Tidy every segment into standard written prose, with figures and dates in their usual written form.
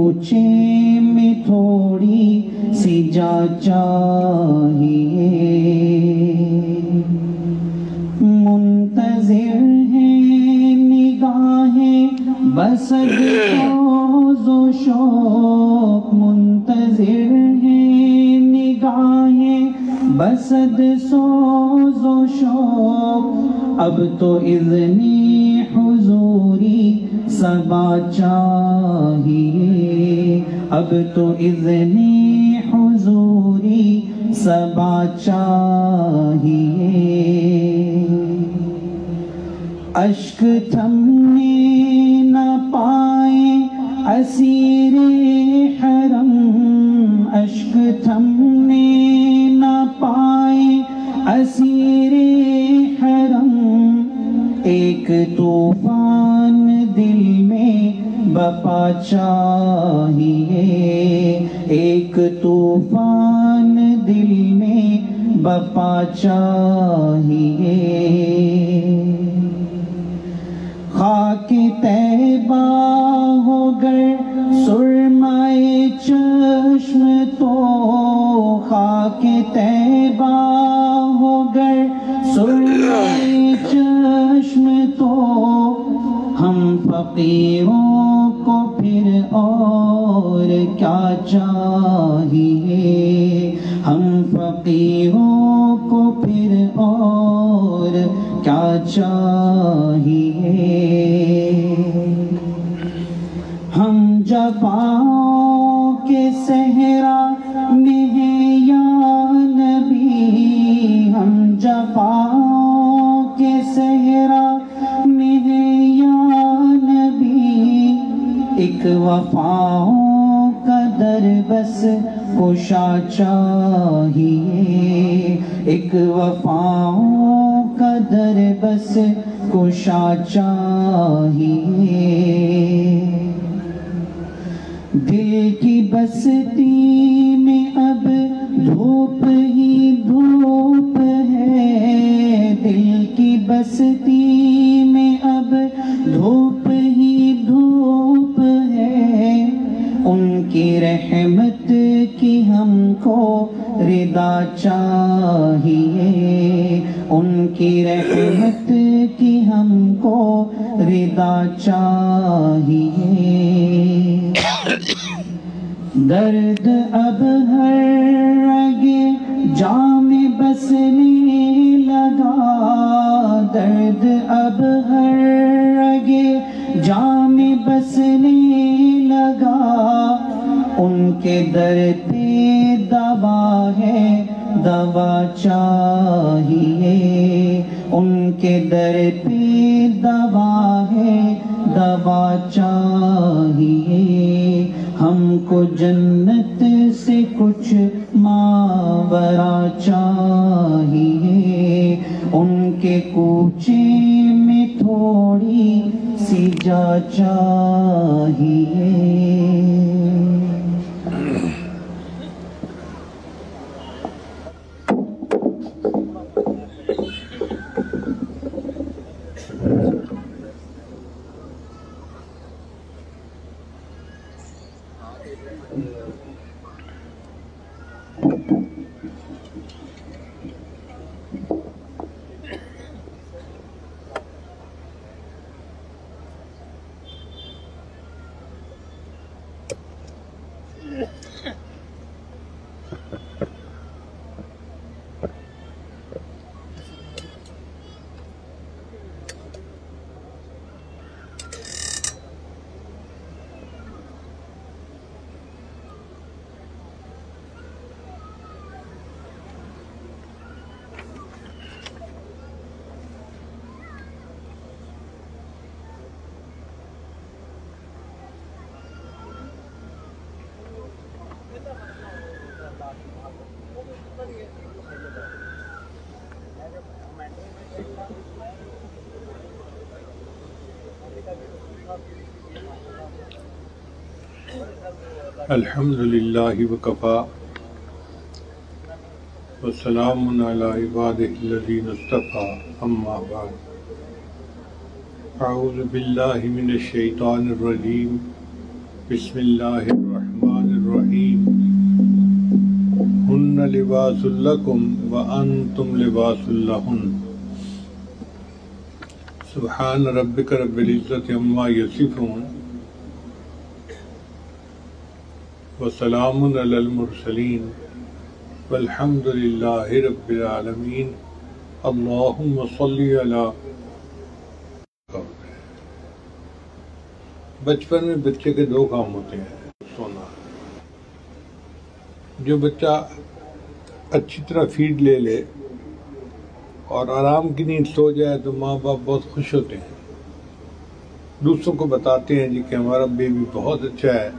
کوچے میں تھوڑی سی جا چاہیے، منتظر ہیں نگاہیں بسد سوز و شوق، منتظر ہیں نگاہیں بسد سوز و شوق، اب تو اذنی حضوری صبا چاہیے، اب تو اذنی حضوری صبا چاہیے، اشک تھمنے نہ پائیں اسیر حرم، اشک تھمنے نہ پائیں اسیر حرم، ایک طوفان دل میں بپا چاہیے، ایک طوفان دل میں بپا چاہیے، خاک طیبہ ہو گر سرمائے چشم تو، خاک طیبہ ہو گر سرمائے چشم تو، ہم فقیروں کو پھر اور کیا چاہیے، ہم فقیروں کو پھر اور کیا چاہیے، ہم جفاؤں کے صحرا میں ہیں یا نبی، ہم جفاؤں کے صحرا میں ہیں یا نبی، ایک وفاؤں کا در بس کشا چاہیے، ایک وفاؤں کا در بس کشا چاہیے، دل کی بستی میں اب دھوپ ہی دھوپ ہے، دل کی بستی میں اب دھوپ ہی دھوپ ہے، ان کی رحمت کی ہم کو رضا چاہیے، ان کی رحمت کی ہم کو رضا چاہیے، درد اب ہر رگ جام بسنے لگا، درد اب ہر رگ جام بسنے لگا، ان کے در پہ دوا ہے دوا چاہیے، ان کے در پہ دوا ہے دوا چاہیے، ہم کو جنت سے کچھ ماورا چاہیے، ان کے کوچے میں تھوڑی سی جا چاہیے۔ الحمدللہ وکفا وسلام علی عبادہ الذین اصطفیٰ، اما بعد، اعوذ باللہ من الشیطان الرجیم، بسم اللہ الرحمن الرحیم ہن لباس لکم وانتم لباس لہن سبحان ربک رب العزت عما یصفون وسلام علی المرسلین والحمد للہ رب العالمین اللہم صلی علی. بچپن میں بچے کے دو کام ہوتے ہیں. سونا، جو بچہ اچھی طرح فیڈ لے لے اور آرام کی نیند سو جائے تو ماں باپ بہت خوش ہوتے ہیں، دوسروں کو بتاتے ہیں جی کہ ہمارا بیبی بہت اچھا ہے،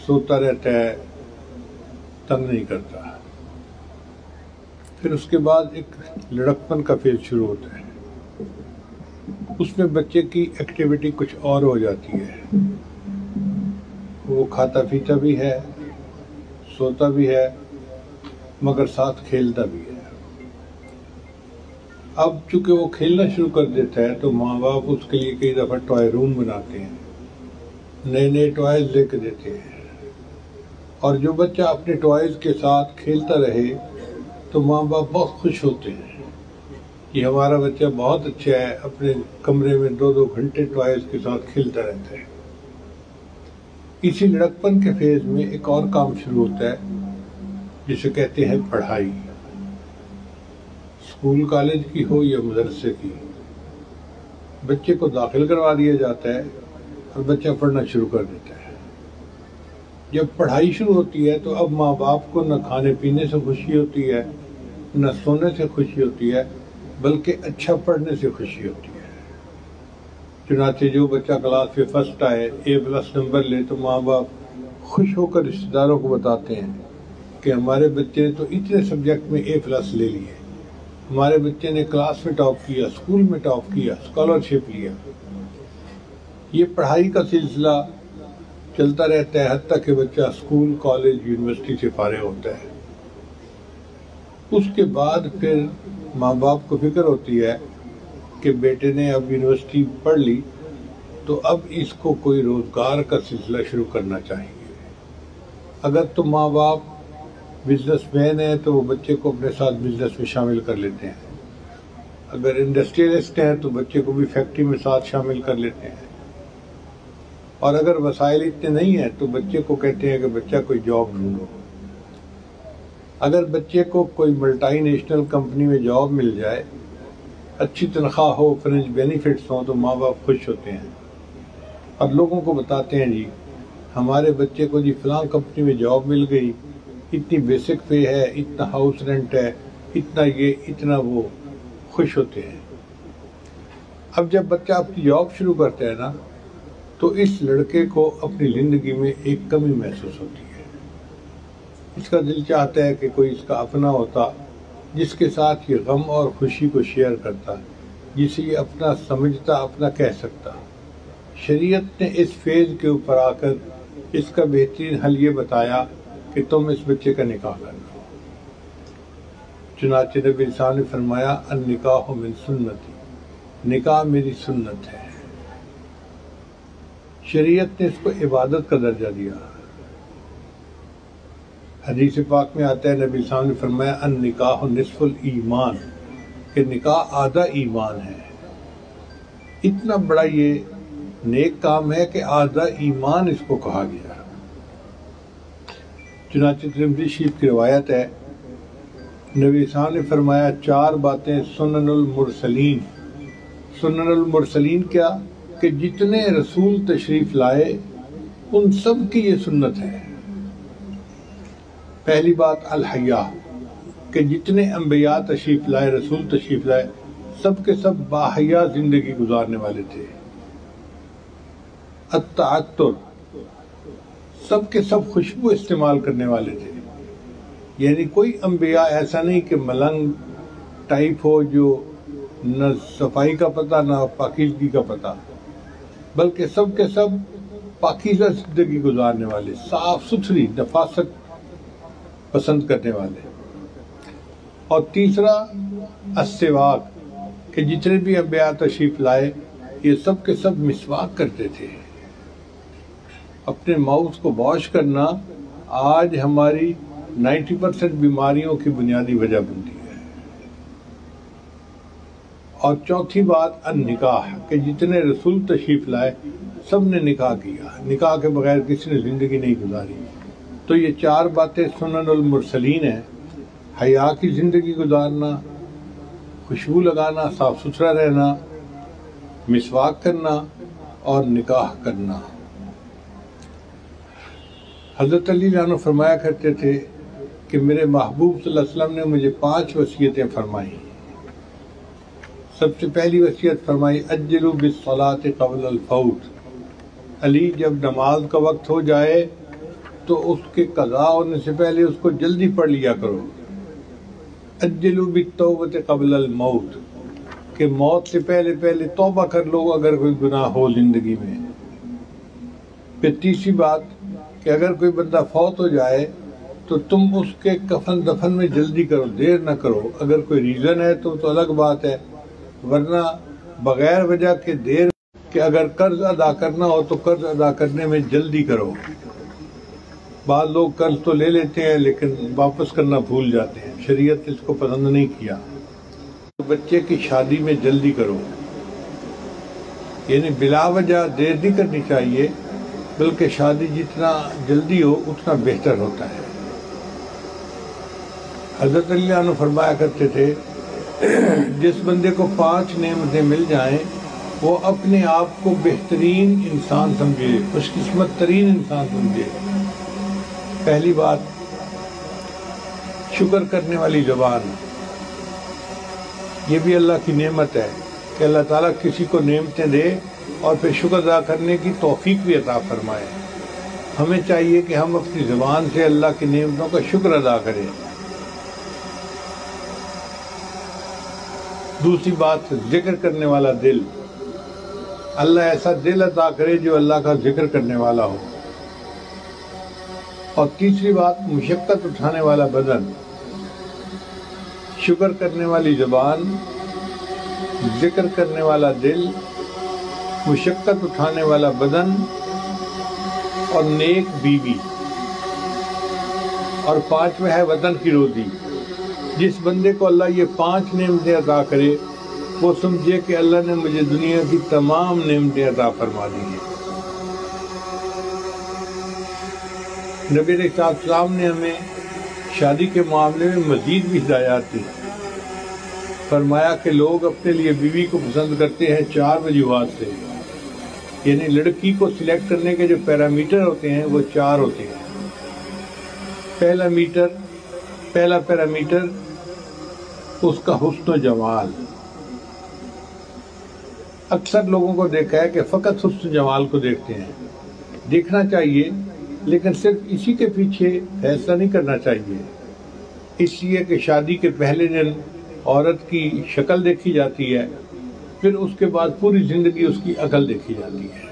سوتا رہتا ہے، تنگ نہیں کرتا. پھر اس کے بعد ایک لڑکپن کا فیز شروع ہوتا ہے. اس میں بچے کی ایکٹیویٹی کچھ اور ہو جاتی ہے، وہ کھاتا پیتا بھی ہے، سوتا بھی ہے، مگر ساتھ کھیلتا بھی ہے. اب چونکہ وہ کھیلنا شروع کر دیتا ہے تو ماں باپ اس کے لیے کئی دفعہ ٹوائے روم بناتے ہیں، نئے نئے ٹوائز لے کے دیتے ہیں. اور جو بچہ اپنے ٹوائز کے ساتھ کھیلتا رہے تو ماں باپ بہت خوش ہوتے ہیں کہ ہمارا بچہ بہت اچھا ہے، اپنے کمرے میں 2-2 گھنٹے ٹوائز کے ساتھ کھیلتا رہتا ہے. اسی لڑکپن کے فیز میں ایک اور کام شروع ہوتا ہے جسے کہتے ہیں پڑھائی. اسکول کالج کی ہو یا مدرسے کی، بچے کو داخل کروا دیا جاتا ہے اور بچہ پڑھنا شروع کر دیتا ہے. جب پڑھائی شروع ہوتی ہے تو اب ماں باپ کو نہ کھانے پینے سے خوشی ہوتی ہے، نہ سونے سے خوشی ہوتی ہے، بلکہ اچھا پڑھنے سے خوشی ہوتی ہے. چنانچہ جو بچہ کلاس میں فرسٹ آئے، A+ نمبر لے، تو ماں باپ خوش ہو کر رشتہ داروں کو بتاتے ہیں کہ ہمارے بچے نے تو اتنے سبجیکٹ میں A+ لے لیے، ہمارے بچے نے کلاس میں ٹاپ کیا، اسکول میں ٹاپ کیا، اسکالرشپ لیا. یہ پڑھائی کا سلسلہ چلتا رہتا ہے حتیٰ کہ بچہ اسکول، کالج، یونیورسٹی سے فارغ ہوتا ہے. اس کے بعد پھر ماں باپ کو فکر ہوتی ہے کہ بیٹے نے اب یونیورسٹی پڑھ لی تو اب اس کو کوئی روزگار کا سلسلہ شروع کرنا چاہیے. اگر تو ماں باپ بزنس مین ہے تو وہ بچے کو اپنے ساتھ بزنس میں شامل کر لیتے ہیں، اگر انڈسٹریلسٹ ہیں تو بچے کو بھی فیکٹری میں ساتھ شامل کر لیتے ہیں، اور اگر وسائل اتنے نہیں ہیں تو بچے کو کہتے ہیں کہ بچہ کوئی جاب ڈھونڈو. اگر بچے کو کوئی ملٹی نیشنل کمپنی میں جاب مل جائے، اچھی تنخواہ ہو، فرنج بینیفٹس ہوں، تو ماں باپ خوش ہوتے ہیں اور لوگوں کو بتاتے ہیں جی ہمارے بچے کو جی فلاں کمپنی میں جاب مل گئی، اتنی بیسک پے ہے، اتنا ہاؤس رینٹ ہے، اتنا یہ اتنا وہ، خوش ہوتے ہیں. اب جب بچہ اپنی جاب شروع کرتا ہے نا تو اس لڑکے کو اپنی زندگی میں ایک کمی محسوس ہوتی ہے. اس کا دل چاہتا ہے کہ کوئی اس کا اپنا ہوتا جس کے ساتھ یہ غم اور خوشی کو شیئر کرتا، جسے یہ اپنا سمجھتا، اپنا کہہ سکتا. شریعت نے اس فیز کے اوپر آ کر اس کا بہترین حل یہ بتایا کہ تم اس بچے کا نکاح کر لو. چنانچہ نبی صاحب نے فرمایا النکاح من سنتی، نکاح میری سنت ہے. شریعت نے اس کو عبادت کا درجہ دیا. حدیث پاک میں آتا ہے نبی صاحب نے فرمایا النکاح نصف الایمان، کہ نکاح آدھا ایمان ہے. اتنا بڑا یہ نیک کام ہے کہ آدھا ایمان اس کو کہا گیا. چنانچہ ترمذی شریف کی روایت ہے نبی صاحب نے فرمایا 4 باتیں سنن المرسلین. سنن المرسلین کیا؟ کہ جتنے رسول تشریف لائے ان سب کی یہ سنت ہے. پہلی بات الحیاء، کہ جتنے انبیاء تشریف لائے، رسول تشریف لائے، سب کے سب باحیا زندگی گزارنے والے تھے. التعطر، سب کے سب خوشبو استعمال کرنے والے تھے. یعنی کوئی انبیاء ایسا نہیں کہ ملنگ ٹائپ ہو جو نہ صفائی کا پتہ نہ پاکیزگی کا پتہ، بلکہ سب کے سب پاکیزہ زندگی گزارنے والے، صاف ستھری، نفاست پسند کرنے والے. اور تیسرا السواک، کہ جتنے بھی انبیاء تشریف لائے یہ سب کے سب مسواک کرتے تھے. اپنے ماؤس کو واش کرنا آج ہماری 90% بیماریوں کی بنیادی وجہ بنتی ہے۔ اور چوتھی بات النکاح، کہ جتنے رسول تشریف لائے سب نے نکاح کیا، نکاح کے بغیر کسی نے زندگی نہیں گزاری۔ تو یہ 4 باتیں سنن المرسلین ہیں: حیا کی زندگی گزارنا، خوشبو لگانا، صاف ستھرا رہنا، مسواک کرنا اور نکاح کرنا۔ حضرت علی عنہ فرمایا کرتے تھے کہ میرے محبوب صلی اللہ علیہ وسلم نے مجھے 5 وصیتیں فرمائیں۔ سب سے پہلی وصیت فرمائی اجلوا بالصلاۃ قبل الفوت، علی جب نماز کا وقت ہو جائے تو اس کے قضا ہونے سے پہلے اس کو جلدی پڑھ لیا کرو۔ اجلوا بالتوبۃ قبل الموت، کہ موت سے پہلے پہلے توبہ کر لو اگر کوئی گناہ ہو زندگی میں۔ پھر تیسری بات کہ اگر کوئی بندہ فوت ہو جائے تو تم اس کے کفن دفن میں جلدی کرو، دیر نہ کرو۔ اگر کوئی ریزن ہے تو الگ بات ہے، ورنہ بغیر وجہ کے دیر، کہ اگر قرض ادا کرنا ہو تو قرض ادا کرنے میں جلدی کرو۔ بعض لوگ قرض تو لے لیتے ہیں لیکن واپس کرنا بھول جاتے ہیں، شریعت اس کو پسند نہیں کیا۔ تو بچے کی شادی میں جلدی کرو، یعنی بلا وجہ دیر نہیں کرنی چاہیے، بلکہ شادی جتنا جلدی ہو اتنا بہتر ہوتا ہے۔ حضرت علی عنہ فرمایا کرتے تھے جس بندے کو 5 نعمتیں مل جائیں وہ اپنے آپ کو بہترین انسان سمجھے، خوش قسمت ترین انسان سمجھے۔ پہلی بات شکر کرنے والی زبان، یہ بھی اللہ کی نعمت ہے کہ اللہ تعالیٰ کسی کو نعمتیں دے اور پھر شکر ادا کرنے کی توفیق بھی عطا فرمائے۔ ہمیں چاہیے کہ ہم اپنی زبان سے اللہ کی نعمتوں کا شکر ادا کریں۔ دوسری بات ذکر کرنے والا دل، اللہ ایسا دل عطا کرے جو اللہ کا ذکر کرنے والا ہو۔ اور تیسری بات مشقت اٹھانے والا بدن، شکر کرنے والی زبان، ذکر کرنے والا دل، مشقت اٹھانے والا بدن اور نیک بیوی۔ اور 5واں ہے وطن کی روزی۔ جس بندے کو اللہ یہ 5 نعمتیں عطا کرے وہ سمجھے کہ اللہ نے مجھے دنیا کی تمام نعمتیں عطا فرما دی ہیں۔ نبی علیہ السلام نے ہمیں شادی کے معاملے میں مزید بھی ہدایات دی، فرمایا کہ لوگ اپنے لیے بیوی کو پسند کرتے ہیں 4 وجوہات سے، یعنی لڑکی کو سلیکٹ کرنے کے جو پیرامیٹر ہوتے ہیں وہ 4 ہوتے ہیں۔ پہلا پیرامیٹر اس کا حسن و جمال۔ اکثر لوگوں کو دیکھا ہے کہ فقط حسن و جمال کو دیکھتے ہیں، دیکھنا چاہیے لیکن صرف اسی کے پیچھے فیصلہ نہیں کرنا چاہیے، اس لیے کہ شادی کے پہلے دن عورت کی شکل دیکھی جاتی ہے، پھر اس کے بعد پوری زندگی اس کی عقل دیکھی جاتی ہے۔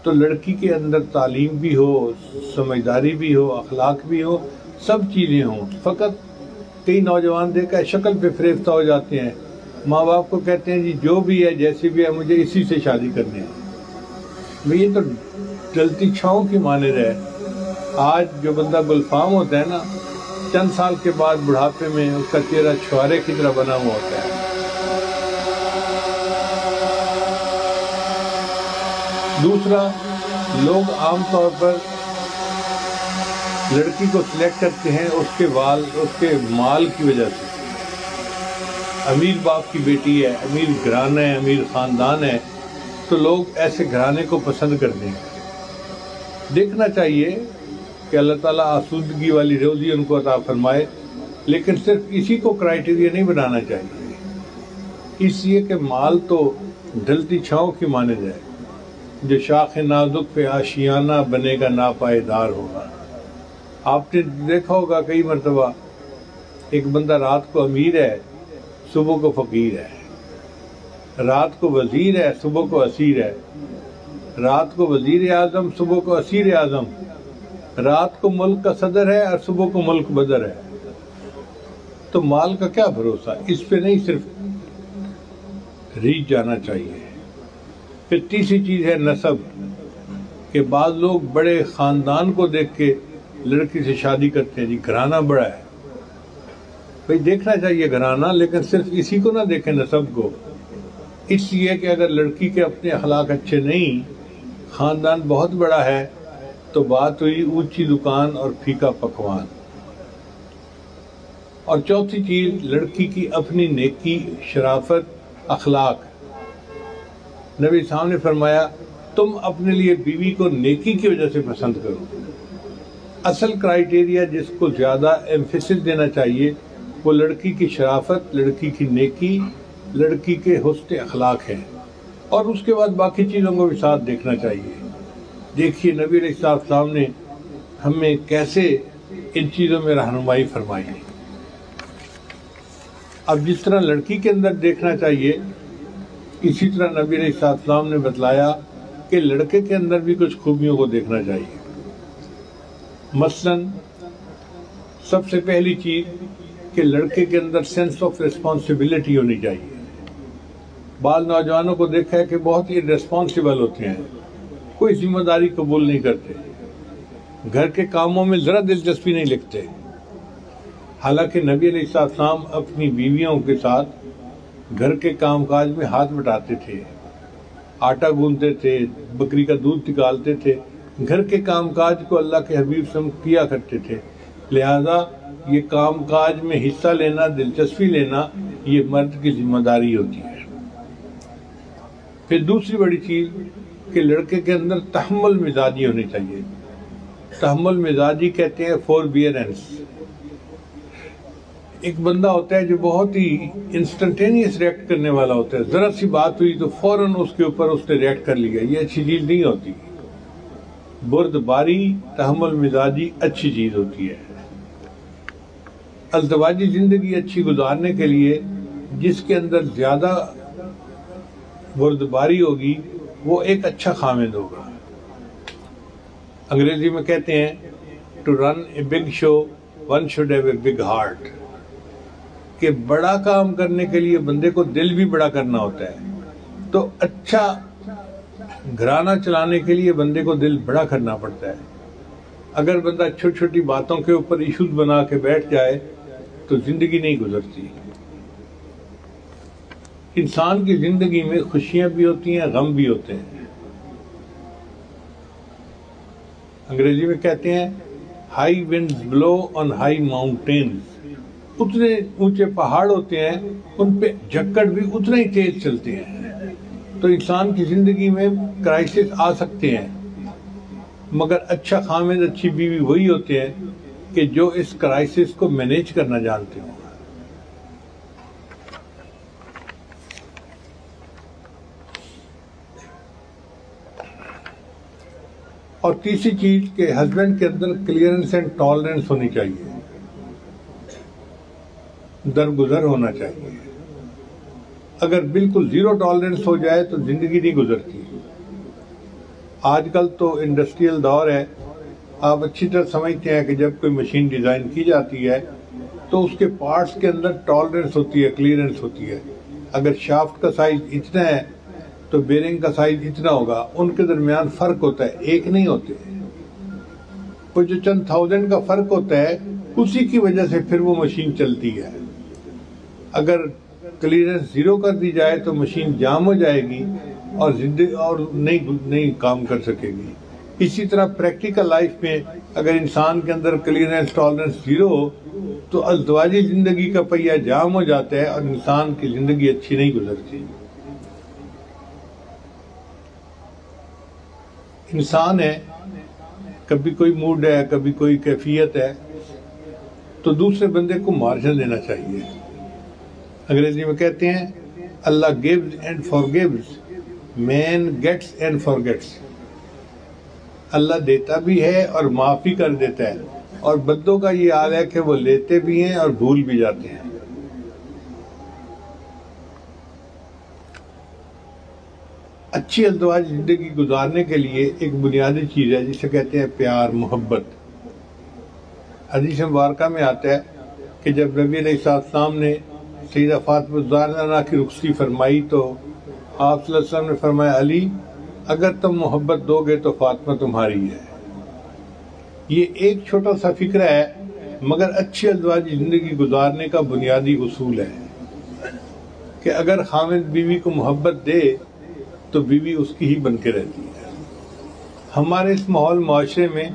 تو لڑکی کے اندر تعلیم بھی ہو، سمجھداری بھی ہو، اخلاق بھی ہو، سب چیزیں ہوں۔ فقط کئی نوجوان دیکھا ہے شکل پہ فریفتہ ہو جاتے ہیں، ماں باپ کو کہتے ہیں جی جو بھی ہے جیسی بھی ہے مجھے اسی سے شادی کرنی ہے۔ یہ تو ڈلتی چھاؤں کی مانند ہے۔ آج جو بندہ گلفام ہوتا ہے نا، چند سال کے بعد بڑھاپے میں اس کا چہرہ چھوارے کی طرح بنا ہوا ہوتا ہے۔ دوسرا، لوگ عام طور پر لڑکی کو سلیکٹ کرتے ہیں اس کے مال کی وجہ سے۔ امیر باپ کی بیٹی ہے، امیر گھرانہ ہے، امیر خاندان ہے، تو لوگ ایسے گھرانے کو پسند کرتے ہیں۔ دیکھنا چاہیے کہ اللہ تعالیٰ آسودگی والی روزی ان کو عطا فرمائے، لیکن صرف اسی کو کرائیٹیریا نہیں بنانا چاہیے، اس لیے کہ مال تو ڈھلتی چھاؤں کی مانند ہے، جو شاخ نازک پہ آشیانہ بنے گا ناپائیدار ہوگا۔ آپ نے دیکھا ہوگا کئی مرتبہ ایک بندہ رات کو امیر ہے، صبح کو فقیر ہے، رات کو وزیر ہے، صبح کو اسیر ہے، رات کو وزیر اعظم، صبح کو اسیر اعظم، رات کو ملک کا صدر ہے اور صبح کو ملک بدر ہے۔ تو مال کا کیا بھروسہ، اس پہ نہیں صرف ریچھ جانا چاہیے۔ پھر تیسری چیز ہے نسب۔ کہ بعض لوگ بڑے خاندان کو دیکھ کے لڑکی سے شادی کرتے ہیں، جی گھرانہ بڑا ہے. بھئی دیکھنا چاہیے گھرانہ، لیکن صرف اسی کو نہ دیکھیں، نسب کو. اس لیے کہ اگر لڑکی کے اپنے اخلاق اچھے نہیں، خاندان بہت بڑا ہے، تو بات ہوئی اونچی دکان اور پھیکا پکوان. اور چوتھی چیز، لڑکی کی اپنی نیکی، شرافت، اخلاق. نبی صاحب نے فرمایا تم اپنے لیے بیوی کو نیکی کی وجہ سے پسند کرو. اصل کرائیٹیریا جس کو زیادہ ایمفیسس دینا چاہیے وہ لڑکی کی شرافت، لڑکی کی نیکی، لڑکی کے حسن اخلاق ہیں، اور اس کے بعد باقی چیزوں کو بھی ساتھ دیکھنا چاہیے. دیکھیے نبی علیہ السلام نے ہمیں کیسے ان چیزوں میں رہنمائی فرمائی. اب جس طرح لڑکی کے اندر دیکھنا چاہیے، اسی طرح نبی علیہ السلام نے بتلایا کہ لڑکے کے اندر بھی کچھ خوبیوں کو دیکھنا چاہیے. مثلا سب سے پہلی چیز کہ لڑکے کے اندر سینس آف ریسپانسبلٹی ہونی چاہیے. بعض نوجوانوں کو دیکھا ہے کہ بہت ہی ریسپانسبل ہوتے ہیں، کوئی ذمہ داری قبول نہیں کرتے، گھر کے کاموں میں ذرا دلچسپی نہیں لکھتے. حالانکہ نبی علیہ السلام اپنی بیویوں کے ساتھ گھر کے کام کاج میں ہاتھ بٹاتے تھے، آٹا گوندتے تھے، بکری کا دودھ نکالتے تھے، گھر کے کام کاج کو اللہ کے حبیب صلی اللہ علیہ وسلم کیا کرتے تھے. لہذا یہ کام کاج میں حصہ لینا، دلچسپی لینا، یہ مرد کی ذمہ داری ہوتی ہے. پھر دوسری بڑی چیز کہ لڑکے کے اندر تحمل مزاجی ہونی چاہیے. تحمل مزاجی کہتے ہیں فوربیئرنس. ایک بندہ ہوتا ہے جو بہت ہی انسٹنٹینیس ریئیکٹ کرنے والا ہوتا ہے، ذرا سی بات ہوئی تو فوراً اس کے اوپر اس نے ریئیکٹ کر لیا. یہ اچھی چیز نہیں ہوتی. بردباری، تحمل مزاجی اچھی چیز ہوتی ہے. ازدواجی زندگی اچھی گزارنے کے لیے جس کے اندر زیادہ بردباری ہوگی وہ ایک اچھا خامد ہوگا. انگریزی میں کہتے ہیں to run a big show one should have a big heart, کہ بڑا کام کرنے کے لیے بندے کو دل بھی بڑا کرنا ہوتا ہے. تو اچھا گھرانہ چلانے کے لیے بندے کو دل بڑا کرنا پڑتا ہے. اگر بندہ چھوٹی چھوٹی باتوں کے اوپر ایشوز بنا کے بیٹھ جائے تو زندگی نہیں گزرتی. انسان کی زندگی میں خوشیاں بھی ہوتی ہیں، غم بھی ہوتے ہیں. انگریزی میں کہتے ہیں high winds blow on high mountains. اتنے اونچے پہاڑ ہوتے ہیں، ان پہ جھکڑ بھی اتنا ہی تیز چلتے ہیں. تو انسان کی زندگی میں کرائسس آ سکتے ہیں، مگر اچھا خامد، اچھی بیوی وہی ہوتے ہیں کہ جو اس کرائسس کو مینیج کرنا جانتے ہوں. اور تیسری چیز کہ ہسبینڈ کے اندر کلیئرنس اینڈ ٹالرنس ہونی چاہیے، درگزر ہونا چاہیے. اگر بالکل زیرو ٹالرنس ہو جائے تو زندگی نہیں گزرتی. آج کل تو انڈسٹریل دور ہے. آپ اچھی طرح سمجھتے ہیں کہ جب کوئی مشین ڈیزائن کی جاتی ہے تو اس کے پارٹس کے اندر ٹالرنس ہوتی ہے، کلیئرنس ہوتی ہے. اگر شافٹ کا سائز اتنا ہے تو بیرنگ کا سائز اتنا ہوگا. ان کے درمیان فرق ہوتا ہے، ایک نہیں ہوتے. وہ جو چند تھاؤزینڈ کا فرق ہوتا ہے اسی کی وجہ سے پھر وہ مشین چلتی ہے. اگر کلیئرنس زیرو کر دی جائے تو مشین جام ہو جائے گی اور زندگی اور نہیں کام کر سکے گی. اسی طرح پریکٹیکل لائف میں اگر انسان کے اندر کلیئرنس ٹالرنس زیرو ہو تو ازدواجی زندگی کا پہیہ جام ہو جاتا ہے اور انسان کی زندگی اچھی نہیں گزرتی. انسان ہے، کبھی کوئی موڈ ہے، کبھی کوئی کیفیت ہے، تو دوسرے بندے کو مارجن دینا چاہیے. انگریزی میں کہتے ہیں اللہ gives and forgives, man gets and forgets. اللہ دیتا بھی ہے اور معاف بھی کر دیتا ہے، اور بندوں کا یہ حال ہے کہ وہ لیتے بھی ہیں اور بھول بھی جاتے ہیں. اچھی ازدواج زندگی گزارنے کے لیے ایک بنیادی چیز ہے جسے کہتے ہیں پیار، محبت. حدیث مبارکہ میں آتا ہے کہ جب نبی علیہ السلام نے سیدہ فاطمہ الزہرا کی رخصتی فرمائی تو آپ صلی اللہ علیہ وسلم نے فرمایا علی اگر تم محبت دو گے تو فاطمہ تمہاری ہے۔ یہ ایک چھوٹا سا فکرہ ہے مگر اچھی ازدواجی زندگی گزارنے کا بنیادی اصول ہے کہ اگر خاوند بیوی کو محبت دے تو بیوی اس کی ہی بن کے رہتی ہے۔ ہمارے اس ماحول معاشرے میں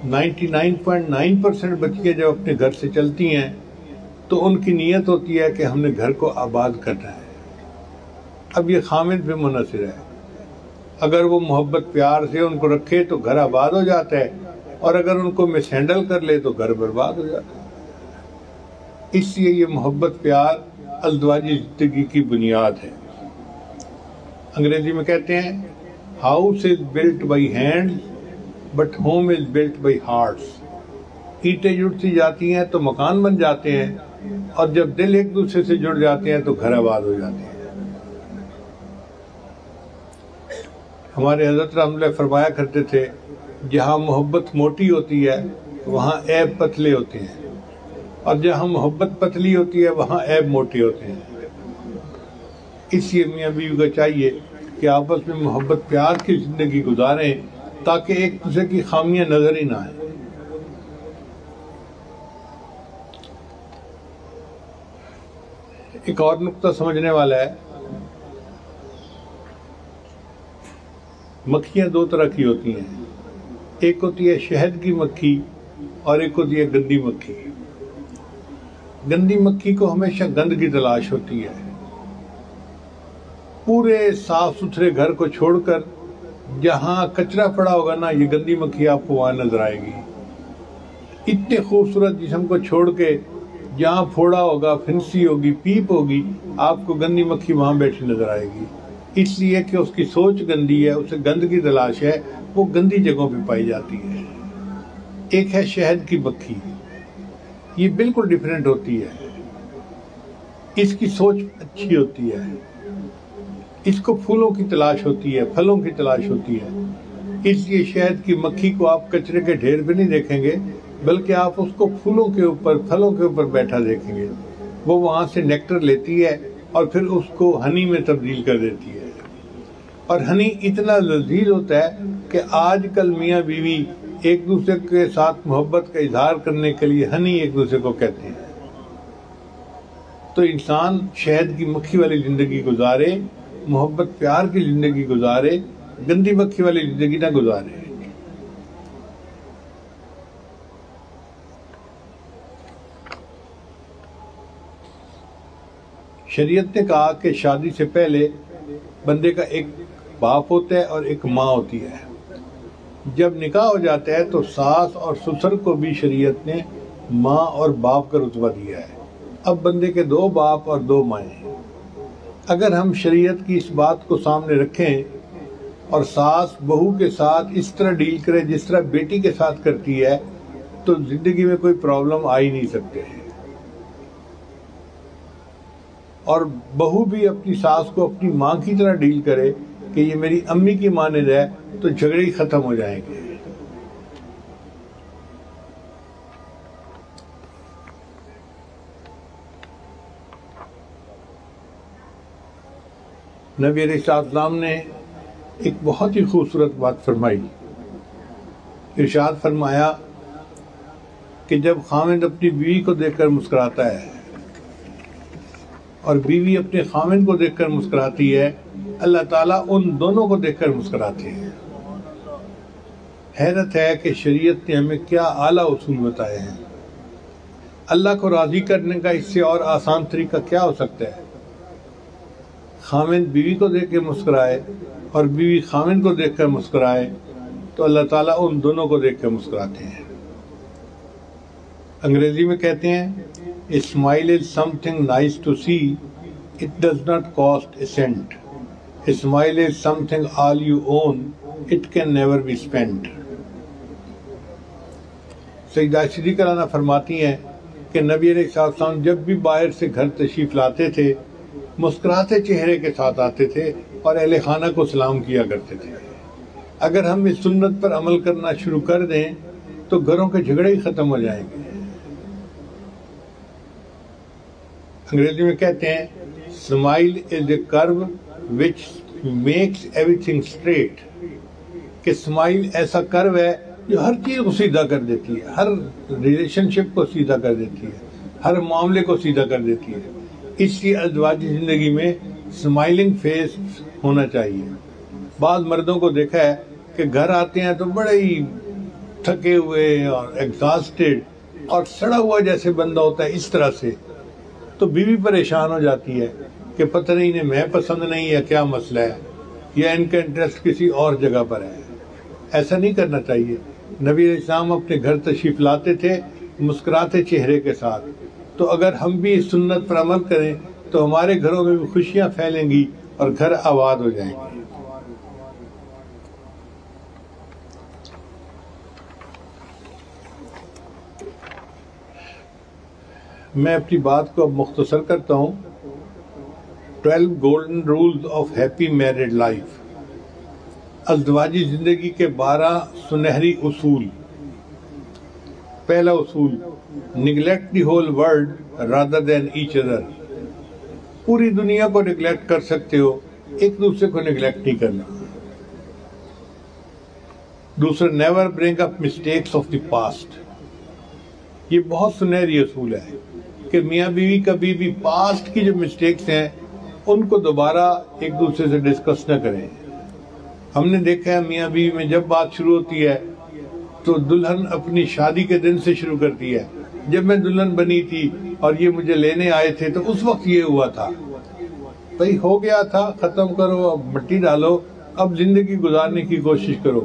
99.9% بچیاں جب اپنے گھر سے چلتی ہیں تو ان کی نیت ہوتی ہے کہ ہم نے گھر کو آباد کرنا ہے۔ اب یہ خاوند پہ منحصر ہے، اگر وہ محبت پیار سے ان کو رکھے تو گھر آباد ہو جاتا ہے، اور اگر ان کو مس ہینڈل کر لے تو گھر برباد ہو جاتا ہے۔ اس لیے یہ محبت پیار ازدواجی زندگی کی بنیاد ہے۔ انگریزی میں کہتے ہیں house is built by hands but home is built by hearts. اینٹیں جڑتی جاتی ہیں تو مکان بن جاتے ہیں، اور جب دل ایک دوسرے سے جڑ جاتے ہیں تو گھر آباد ہو جاتے ہیں۔ ہمارے حضرت رحمۃ اللہ فرمایا کرتے تھے جہاں محبت موٹی ہوتی ہے وہاں عیب پتلے ہوتے ہیں، اور جہاں محبت پتلی ہوتی ہے وہاں عیب موٹے ہوتے ہیں۔ اس لیے میاں بیوی کو چاہیے کہ آپس میں محبت پیار کی زندگی گزاریں تاکہ ایک دوسرے کی خامیاں نظر ہی نہ آئیں۔ ایک اور نقطہ سمجھنے والا ہے، مکھیاں دو طرح کی ہوتی ہیں، ایک ہوتی ہے شہد کی مکھی اور ایک ہوتی ہے گندی مکھی۔ گندی مکھی کو ہمیشہ گند کی تلاش ہوتی ہے، پورے صاف ستھرے گھر کو چھوڑ کر جہاں کچرا پڑا ہوگا نا یہ گندی مکھی آپ کو وہاں نظر آئے گی۔ اتنے خوبصورت جسم کو چھوڑ کے جہاں پھوڑا ہوگا، پھنسی ہوگی، پیپ ہوگی، آپ کو گندی مکھی وہاں بیٹھی نظر آئے گی، اس لیے کہ اس کی سوچ گندی ہے، اسے گند کی تلاش ہے، وہ گندی جگہوں پہ پائی جاتی ہے۔ ایک ہے شہد کی مکھی، یہ بالکل ڈیفرنٹ ہوتی ہے، اس کی سوچ اچھی ہوتی ہے، اس کو پھولوں کی تلاش ہوتی ہے، پھلوں کی تلاش ہوتی ہے، اس لیے شہد کی مکھی کو آپ کچرے کے ڈھیر پہ نہیں دیکھیں گے بلکہ آپ اس کو پھولوں کے اوپر، پھلوں کے اوپر بیٹھا دیکھیں گے۔ وہ وہاں سے نیکٹر لیتی ہے اور پھر اس کو ہنی میں تبدیل کر دیتی ہے، اور ہنی اتنا لذیذ ہوتا ہے کہ آج کل میاں بیوی ایک دوسرے کے ساتھ محبت کا اظہار کرنے کے لیے ہنی ایک دوسرے کو کہتے ہیں۔ تو انسان شہد کی مکھی والی زندگی گزارے، محبت پیار کی زندگی گزارے، گندی مکھی والی زندگی نہ گزارے۔ شریعت نے کہا کہ شادی سے پہلے بندے کا ایک باپ ہوتا ہے اور ایک ماں ہوتی ہے۔ جب نکاح ہو جاتا ہے تو ساس اور سسر کو بھی شریعت نے ماں اور باپ کا رتبہ دیا ہے۔ اب بندے کے دو باپ اور دو مائیں ہیں۔ اگر ہم شریعت کی اس بات کو سامنے رکھیں اور ساس بہو کے ساتھ اس طرح ڈیل کرے جس طرح بیٹی کے ساتھ کرتی ہے تو زندگی میں کوئی پرابلم آ ہی نہیں سکتے، اور بہو بھی اپنی ساس کو اپنی ماں کی طرح ڈیل کرے کہ یہ میری امی کی مانند ہے تو جھگڑے ہی ختم ہو جائیں گے۔ نبی علیہ السلام نے ایک بہت ہی خوبصورت بات فرمائی، ارشاد فرمایا کہ جب خاوند اپنی بیوی کو دیکھ کر مسکراتا ہے اور بیوی اپنے خاوند کو دیکھ کر مسکراتی ہے، اللہ تعالیٰ ان دونوں کو دیکھ کر مسکراتے ہیں۔ حیرت ہے کہ شریعت نے ہمیں کیا اعلیٰ اصول بتائے ہیں۔ اللہ کو راضی کرنے کا اس سے اور آسان طریقہ کیا ہو سکتا ہے؟ خاوند بیوی کو دیکھ کے مسکرائے اور بیوی خاوند کو دیکھ کر مسکرائے تو اللہ تعالیٰ ان دونوں کو دیکھ کر مسکراتے ہیں۔ انگریزی میں کہتے ہیں A smile is something nice to see. It does not cost a cent. A smile is something all you own. It can never be spent. سیدہ صدیقہ رضی اللہ عنہا فرماتی ہیں کہ نبی علیہ السلام جب بھی باہر سے گھر تشریف لاتے تھے مسکراتے چہرے کے ساتھ آتے تھے اور اہل خانہ کو سلام کیا کرتے تھے۔ اگر ہم اس سنت پر عمل کرنا شروع کر دیں تو گھروں کے جھگڑے ہی ختم ہو جائیں گے۔ انگریزی میں کہتے ہیں اسمائل از اے کرو وچ makes everything straight. کہ اسمائل ایسا کرو ہے جو ہر چیز کو سیدھا کر دیتی ہے، ہر ریلیشن شپ کو سیدھا کر دیتی ہے، ہر معاملے کو سیدھا کر دیتی ہے. اس لیے ازدواجی زندگی میں اسمائلنگ فیس ہونا چاہیے. بعض مردوں کو دیکھا ہے کہ گھر آتے ہیں تو بڑے ہی تھکے ہوئے اور ایگزاسٹڈ اور سڑا ہوا جیسے بندہ ہوتا ہے، اس طرح سے. تو بیوی پریشان ہو جاتی ہے کہ پتہ نہیں انہیں میں پسند نہیں ہے، کیا مسئلہ ہے، یا ان کا انٹرسٹ کسی اور جگہ پر ہے. ایسا نہیں کرنا چاہیے. نبی علیہ السلام اپنے گھر تشریف لاتے تھے مسکراتے چہرے کے ساتھ. تو اگر ہم بھی اس سنت پر عمل کریں تو ہمارے گھروں میں بھی خوشیاں پھیلیں گی اور گھر آباد ہو جائیں گے. میں اپنی بات کو اب مختصر کرتا ہوں. 12 golden rules of happy married life. ازدواجی زندگی کے 12 سنہری اصول. پہلا اصول، neglect the whole world rather than each other. پوری دنیا کو نیگلیکٹ کر سکتے ہو، ایک دوسرے کو نیگلیکٹ نہیں کرنا. دوسرا، never bring up mistakes of the past. یہ بہت سنہری اصول ہے کہ میاں بیوی کبھی بھی پاسٹ کی جو مسٹیکس ہیں ان کو دوبارہ ایک دوسرے سے ڈسکس نہ کریں. ہم نے دیکھا ہے میاں بیوی میں جب بات شروع ہوتی ہے تو دلہن اپنی شادی کے دن سے شروع کرتی ہے. جب میں دلہن بنی تھی اور یہ مجھے لینے آئے تھے تو اس وقت یہ ہوا تھا. بھئی ہو گیا تھا، ختم کرو، اب مٹی ڈالو، اب زندگی گزارنے کی کوشش کرو.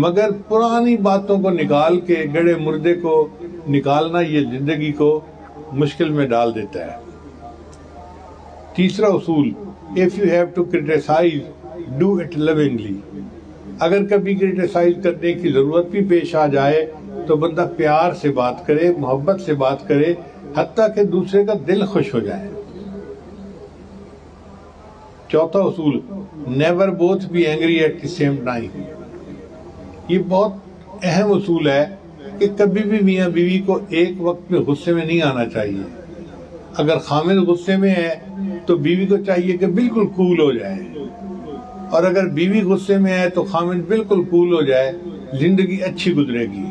مگر پرانی باتوں کو نکال کے گڑے مردے کو نکالنا یہ زندگی کو مشکل میں ڈال دیتا ہے. تیسرا اصول، if you have to criticize, do it lovingly. اگر کبھی کرٹیسائز کرنے کی ضرورت بھی پیش آ جائے تو بندہ پیار سے بات کرے، محبت سے بات کرے، حتیٰ کہ دوسرے کا دل خوش ہو جائے. چوتھا اصول، never both be angry at the same time. یہ بہت اہم اصول ہے کہ کبھی بھی میاں بیوی کو ایک وقت میں غصے میں نہیں آنا چاہیے. اگر خامد غصے میں ہے تو بیوی کو چاہیے کہ بالکل کول ہو جائے، اور اگر بیوی غصے میں ہے تو خامد بالکل کول ہو جائے. زندگی اچھی گزرے گی.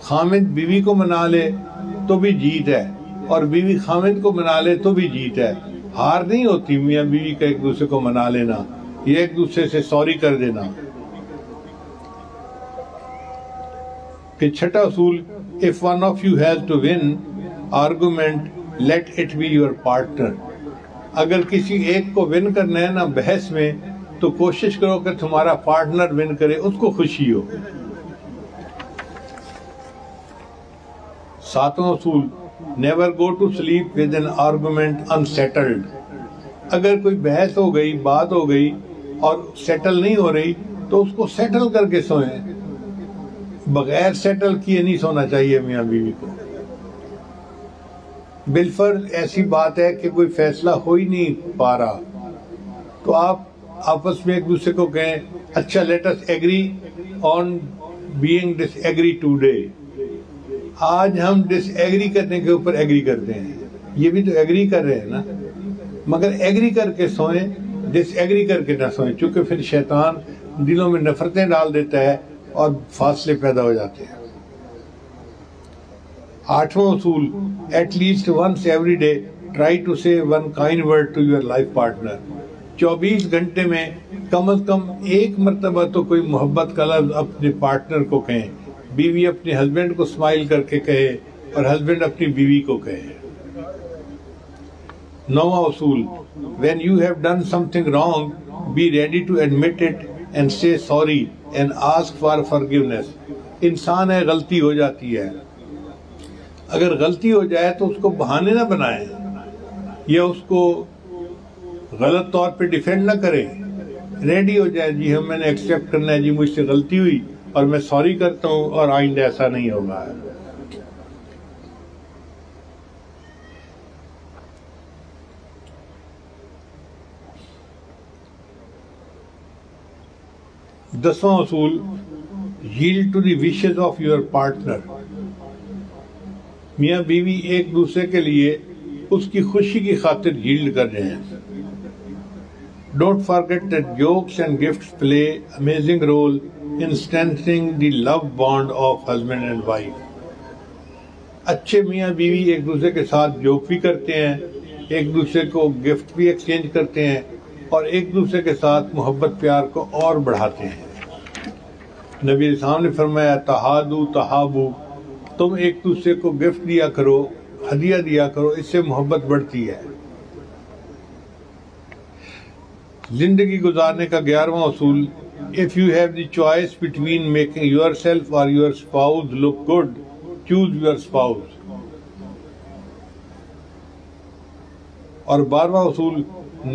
خامد بیوی کو منا لے تو بھی جیت ہے، اور بیوی خامد کو منا لے تو بھی جیت ہے. ہار نہیں ہوتی میاں بیوی کا ایک دوسرے کو منا لینا یا ایک دوسرے سے سوری کر دینا. کہ چھٹا اصول، if one of you has to win argument, let it be your partner. اگر کسی ایک کو ون کرنا ہے نا بحث میں تو کوشش کرو کہ تمہارا پارٹنر ون کرے، اس کو خوشی ہو. ساتواں اصول، never go to sleep with an argument unsettled. اگر کوئی بحث ہو گئی، بات ہو گئی اور سیٹل نہیں ہو رہی تو اس کو سیٹل کر کے سوئیں. بغیر سیٹل کیے نہیں سونا چاہیے میاں بیوی کو. بالفرض ایسی بات ہے کہ کوئی فیصلہ ہو ہی نہیں پا رہا تو آپ آپس میں ایک دوسرے کو کہیں، اچھا let us agree on being disagree today. آج ہم ڈس ایگری کرنے کے اوپر ایگری کرتے ہیں. یہ بھی تو ایگری کر رہے ہیں نا، مگر ایگری کر کے سوئیں، ڈس ایگری کر کے نہ سوئیں، چونکہ پھر شیطان دلوں میں نفرتیں ڈال دیتا ہے اور فاصلے پیدا ہو جاتے ہیں. آٹھواں اصول، at least once every day try to say one kind word to your life partner. 24 گھنٹے میں کم از کم ایک مرتبہ تو کوئی محبت کا لفظ اپنے پارٹنر کو کہیں. بیوی اپنے ہسبینڈ کو اسمائل کر کے کہے اور ہسبینڈ اپنی بیوی کو کہے. نواں اصول، when you have done something wrong, be ready to admit it and say sorry and ask for forgiveness. انسان ہے، غلطی ہو جاتی ہے. اگر غلطی ہو جائے تو اس کو بہانے نہ بنائیں یا اس کو غلط طور پہ ڈیفینڈ نہ کریں. ریڈی ہو جائے، جی ہم میں نے ایکسیپٹ کرنا ہے، جی مجھ سے غلطی ہوئی اور میں سوری کرتا ہوں اور آئندہ ایسا نہیں ہوگا. دسواں اصول، yield to the wishes of your partner. میاں بیوی ایک دوسرے کے لیے اس کی خوشی کی خاطر yield کر رہے ہیں. Don't forget that jokes and gifts play amazing role in strengthening the love bond of husband and wife. اچھے میاں بیوی ایک دوسرے کے ساتھ جوک بھی کرتے ہیں، ایک دوسرے کو گفٹ بھی ایکسچینج کرتے ہیں اور ایک دوسرے کے ساتھ محبت پیار کو اور بڑھاتے ہیں۔ نبی علیہ السلام نے فرمایا تہادو تہابو، تم ایک دوسرے کو گفٹ دیا کرو، ہدیہ دیا کرو، اس سے محبت بڑھتی ہے۔ زندگی گزارنے کا 11واں اصول، if you have the choice between making yourself or your spouse look good, choose your spouse۔ اور 12واں اصول،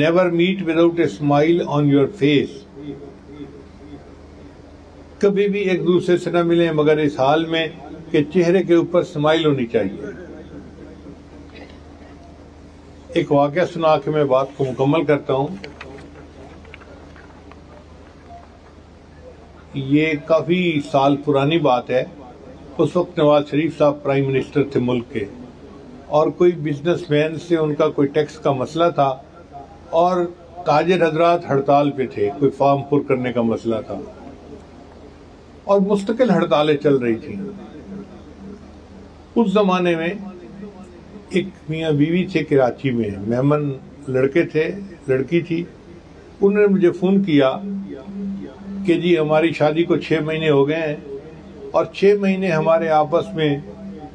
never meet without a smile on your face۔ کبھی بھی ایک دوسرے سے نہ ملیں مگر اس حال میں کہ چہرے کے اوپر اسمائل ہونی چاہیے۔ ایک واقعہ سنا کے میں بات کو مکمل کرتا ہوں۔ یہ کافی سال پرانی بات ہے۔ اس وقت نواز شریف صاحب پرائم منسٹر تھے ملک کے، اور کوئی بزنس مین سے ان کا کوئی ٹیکس کا مسئلہ تھا اور تاجر حضرات ہڑتال پہ تھے، کوئی فارم پر کرنے کا مسئلہ تھا اور مستقل ہڑتالیں چل رہی تھیں۔ اس زمانے میں ایک میاں بیوی تھے کراچی میں، مہمن لڑکے تھے، لڑکی تھی۔ انہوں نے مجھے فون کیا کہ جی ہماری شادی کو 6 مہینے ہو گئے ہیں اور 6 مہینے ہمارے آپس میں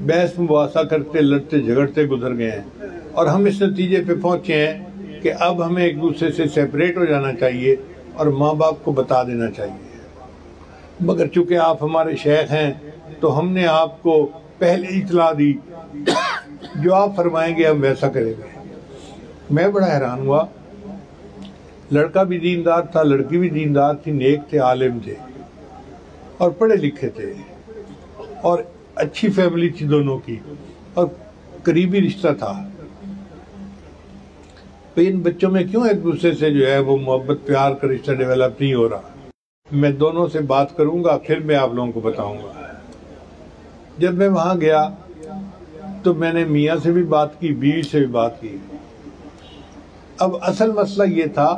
بحث مباحثہ کرتے لڑتے جھگڑتے گزر گئے ہیں اور ہم اس نتیجے پہ پہنچے ہیں کہ اب ہمیں ایک دوسرے سے سیپریٹ ہو جانا چاہیے اور ماں باپ کو بتا دینا چاہیے، مگر چونکہ آپ ہمارے شیخ ہیں تو ہم نے آپ کو پہلے اطلاع دی، جو آپ فرمائیں گے ہم ویسا کریں گے۔ میں بڑا حیران ہوا، لڑکا بھی دیندار تھا، لڑکی بھی دیندار تھی، نیک تھے، عالم تھے اور پڑھے لکھے تھے اور اچھی فیملی تھی دونوں کی اور قریبی رشتہ تھا۔ تو ان بچوں میں کیوں ایک دوسرے سے جو ہے وہ محبت پیار کا رشتہ ڈیولپ نہیں ہو رہا؟ میں دونوں سے بات کروں گا، پھر میں آپ لوگوں کو بتاؤں گا۔ جب میں وہاں گیا تو میں نے میاں سے بھی بات کی، بیوی سے بھی بات کی۔ اب اصل مسئلہ یہ تھا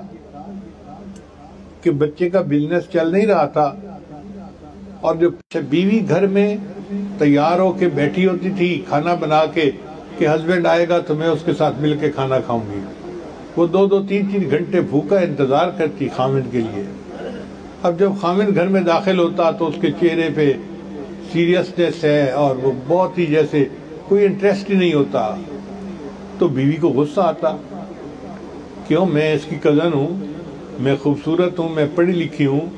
کہ بچے کا بزنس چل نہیں رہا تھا اور جو بیوی گھر میں تیار ہو کے بیٹھی ہوتی تھی کھانا بنا کے کہ ہسبینڈ آئے گا تو میں اس کے ساتھ مل کے کھانا کھاؤں گی، وہ 2-2 3-3 گھنٹے بھوکا انتظار کرتی خامد کے لیے۔ اب جب خامد گھر میں داخل ہوتا تو اس کے چہرے پہ سیریسنس ہے اور وہ بہت ہی جیسے کوئی انٹرسٹ ہی نہیں ہوتا، تو بیوی کو غصہ آتا، کیوں؟ میں اس کی کزن ہوں، میں خوبصورت ہوں، میں پڑھی لکھی ہوں،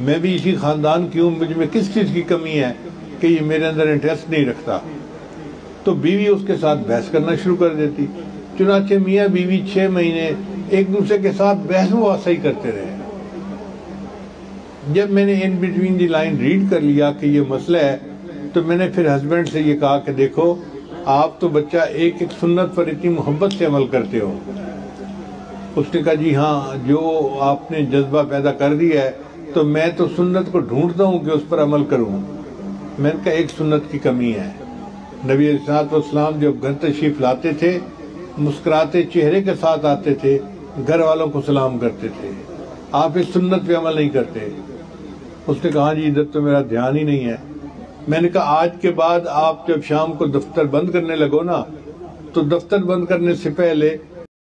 میں بھی اسی خاندان کی ہوں، مجھ میں کس چیز کی کمی ہے کہ یہ میرے اندر انٹرسٹ نہیں رکھتا؟ تو بیوی اس کے ساتھ بحث کرنا شروع کر دیتی۔ چنانچہ میاں بیوی 6 مہینے ایک دوسرے کے ساتھ بحث مباحثہ ہی کرتے رہے۔ جب میں نے in between the line read کر لیا کہ یہ مسئلہ ہے، تو میں نے پھر ہسبینڈ سے یہ کہا کہ دیکھو آپ تو بچہ ایک سنت پر اتنی محبت سے عمل کرتے ہو۔ اس نے کہا جی ہاں، جو آپ نے جذبہ پیدا کر دیا ہے تو میں تو سنت کو ڈھونڈتا ہوں کہ اس پر عمل کروں۔ میں نے کہا ایک سنت کی کمی ہے۔ نبی علیہ السلام جب گھر تشریف لاتے تھے مسکراتے چہرے کے ساتھ آتے تھے، گھر والوں کو سلام کرتے تھے، آپ اس سنت پہ عمل نہیں کرتے۔ اس نے کہا جی ادھر تو میرا دھیان ہی نہیں ہے۔ میں نے کہا آج کے بعد آپ جب شام کو دفتر بند کرنے لگو نا، تو دفتر بند کرنے سے پہلے